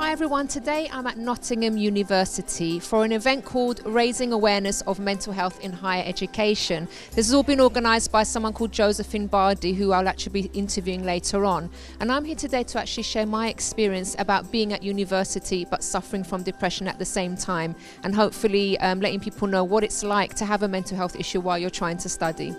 Hi everyone, today I'm at Nottingham University for an event called Raising Awareness of Mental Health in Higher Education. This has all been organised by someone called Josephine Body, who I'll actually be interviewing later on. And I'm here today to actually share my experience about being at university but suffering from depression at the same time, and hopefully letting people know what it's like to have a mental health issue while you're trying to study.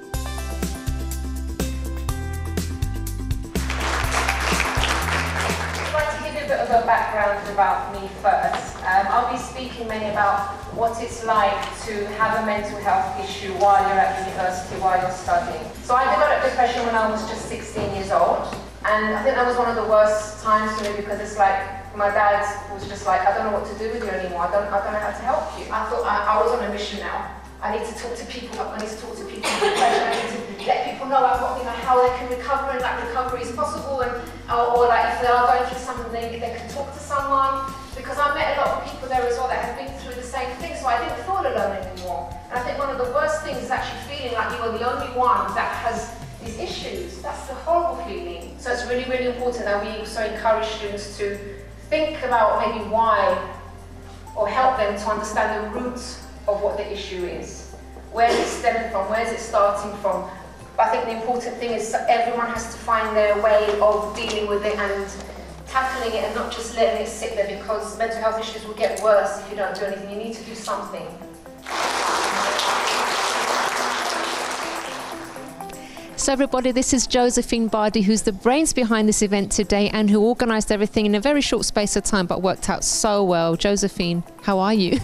A background about me first. I'll be speaking mainly about what it's like to have a mental health issue while you're at university, while you're studying. So I developed depression when I was just 16 years old, and I think that was one of the worst times for me because it's like my dad was just like, I don't know what to do with you anymore, I don't know how to help you. I thought I was on a mission now. I need to talk to people, I need to talk to people with depression, I need to let people know about how they can recover, and that recovery is possible, and or like if they are going through something, they can talk to someone, because I met a lot of people there as well that have been through the same thing, so I didn't feel alone anymore. And I think one of the worst things is actually feeling like you are the only one that has these issues. That's the horrible feeling. So it's really, really important that we also encourage students to think about maybe why, or help them to understand the roots of what the issue is. Where is it stemming from? Where is it starting from? But I think the important thing is everyone has to find their way of dealing with it and tackling it, and not just letting it sit there, because mental health issues will get worse if you don't do anything. You need to do something. So everybody, this is Josephine Body, who's the brains behind this event today and who organised everything in a very short space of time, but worked out so well. Josephine, how are you?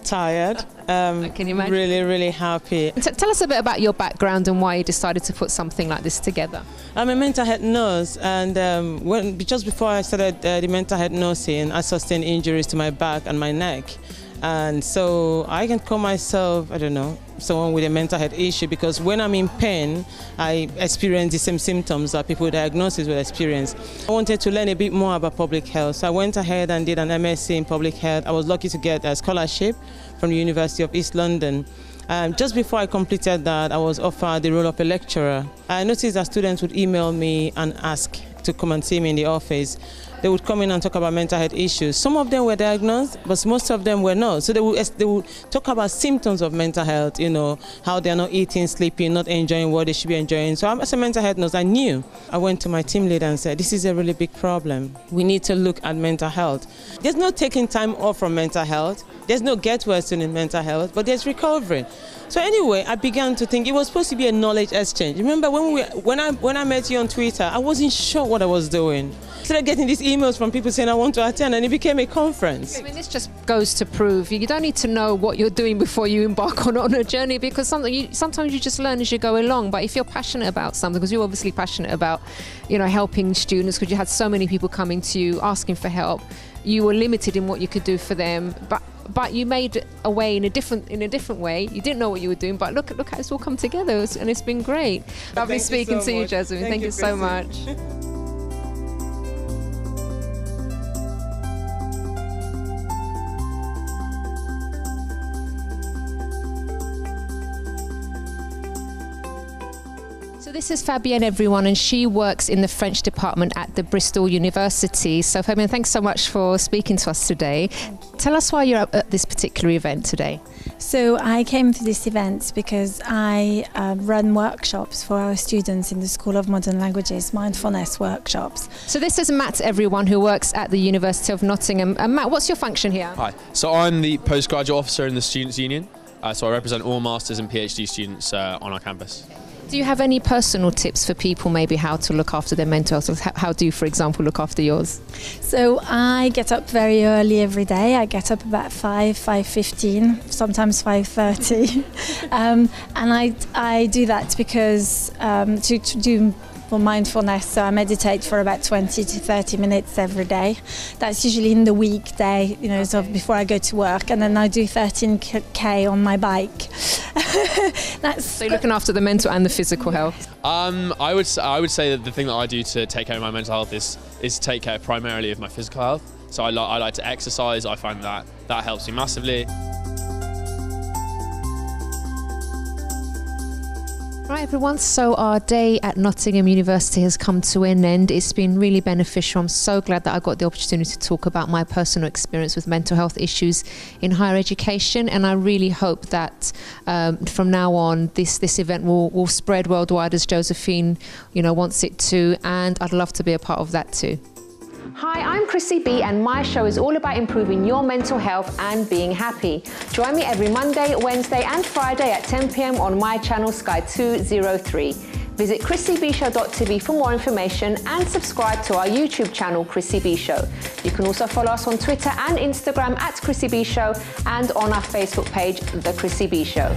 Tired. Can you imagine? Really happy. Tell us a bit about your background and why you decided to put something like this together. I'm a mental health nurse, and just before I started the mental health nursing, I sustained injuries to my back and my neck. And so I can call myself, I don't know, someone with a mental health issue, because when I'm in pain, I experience the same symptoms that people with diagnosis will experience. I wanted to learn a bit more about public health, so I went ahead and did an MSc in public health. I was lucky to get a scholarship from the University of East London. Just before I completed that, I was offered the role of a lecturer. I noticed that students would email me and ask to come and see me in the office. They would come in and talk about mental health issues. Some of them were diagnosed, but most of them were not. So they would talk about symptoms of mental health, how they're not eating, sleeping, not enjoying what they should be enjoying. So as a mental health nurse, I knew. I went to my team leader and said, this is a really big problem. We need to look at mental health. There's no taking time off from mental health. There's no get well soon in mental health, but there's recovery. So anyway, I began to think it was supposed to be a knowledge exchange. Remember when I met you on Twitter, I wasn't sure what I was doing. I started getting these emails from people saying I want to attend, and it became a conference. I mean, this just goes to prove you don't need to know what you're doing before you embark on a journey, because sometimes you just learn as you go along. But if you're passionate about something, because you're obviously passionate about, helping students, because you had so many people coming to you asking for help, you were limited in what you could do for them, but you made a way in a different way. You didn't know what you were doing, but look how it's all come together, and it's been great. Lovely speaking to you, Josephine. Thank you so much. So this is Fabien, everyone, and she works in the French department at the Bristol University. So Fabien, thanks so much for speaking to us today. Tell us why you're at this particular event today. So I came to this event because I run workshops for our students in the School of Modern Languages, mindfulness workshops. So this is Matt, everyone, who works at the University of Nottingham. Matt, what's your function here? Hi, so I'm the postgraduate officer in the Students' Union. So I represent all Masters and PhD students on our campus. Do you have any personal tips for people, maybe how to look after their mental health? How do you, for example, look after yours? So I get up very early every day. I get up about 5:15, sometimes 5:30. And I do that because to do for mindfulness, so I meditate for about 20 to 30 minutes every day. That's usually in the weekday, so before I go to work, and then I do 13K on my bike. So you're looking after the mental and the physical health? I would say that the thing that I do to take care of my mental health is take care primarily of my physical health. So I like to exercise. I find that helps me massively. Right, everyone, so our day at Nottingham University has come to an end. It's been really beneficial. I'm so glad that I got the opportunity to talk about my personal experience with mental health issues in higher education, and I really hope that from now on this event will spread worldwide as Josephine wants it to, and I'd love to be a part of that too. Hi, I'm Chrissy B, and my show is all about improving your mental health and being happy. Join me every Monday, Wednesday and Friday at 10 p.m. on my channel Sky 203. Visit chrissybshow.tv for more information and subscribe to our YouTube channel Chrissy B Show. You can also follow us on Twitter and Instagram at Chrissy B Show and on our Facebook page, The Chrissy B Show.